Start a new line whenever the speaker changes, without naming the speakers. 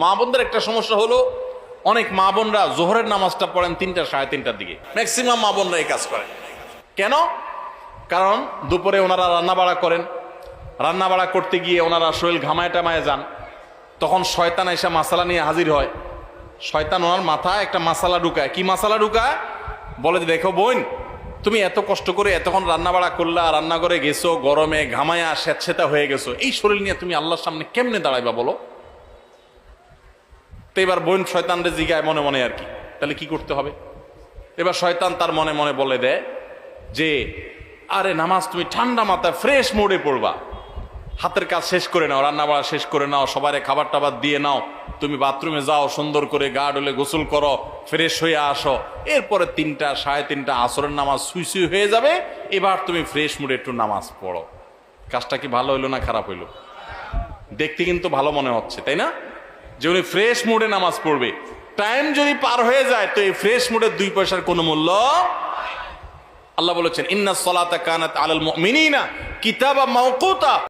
মা বোনদের একটা সমস্যা হলো, অনেক মা বোনরা জোহরের নামাজটা পড়েন 3টা সাড়ে 3টার দিকে। ম্যাক্সিমাম মা বোনরা এই কাজ করেন কেন? কারণ দুপুরে ওনারা রান্নাবাড়া করেন, রান্নাবাড়া করতে গিয়ে ওনারা শরীর ঘামায় টামায় যান, তখন শয়তান এসে মাসালা নিয়ে হাজির হয়। শয়তান ওনার মাথায় একটা মাসালা ঢুকায়। কি মাসালা ঢুকায়? বলে যে, দেখো বোন, তুমি এত কষ্ট করে এতক্ষণ রান্নাবাড়া করলা, রান্নাঘরে গেছো, গরমে ঘামায়া স্যাঁতসেঁতা হয়ে গেছো, এই শরীর নিয়ে তুমি আল্লাহর সামনে কেমনে দাঁড়াইবা বলো? তো এবার বোন শয়তানরে জিগায় মনে মনে আর কি, তাহলে কি করতে হবে? এবার শয়তান তার মনে মনে বলে দেয় যে, আরে নামাজ তুমি ঠান্ডা মাথায় ফ্রেশ মোডে পড়বা, হাতের কাজ শেষ করে নাও, রান্নাবাড়া শেষ করে নাও, সবারে খাবার টাবার দিয়ে নাও, তুমি বাথরুমে যাও, সুন্দর করে গা ডলে গোসল করো, ফ্রেশ হয়ে আসো, এরপরে 3টা সাড়ে 3টা আসরের নামাজ সুই সুই হয়ে যাবে, এবার তুমি ফ্রেশ মুডে একটু নামাজ পড়ো। কাজটা কি ভালো হইলো না খারাপ হইলো? দেখতে কিন্তু ভালো মনে হচ্ছে, তাই না? যে উনি ফ্রেশ মুডে নামাজ পড়বে। টাইম যদি পার হয়ে যায় তো এই ফ্রেশ মুডের 2 পয়সার কোনো মূল্য। আল্লাহ বলেছেন, ইন্নাস সালাতা কানাত আলাল মুমিনিনা কিতাবাম মাওকুতা।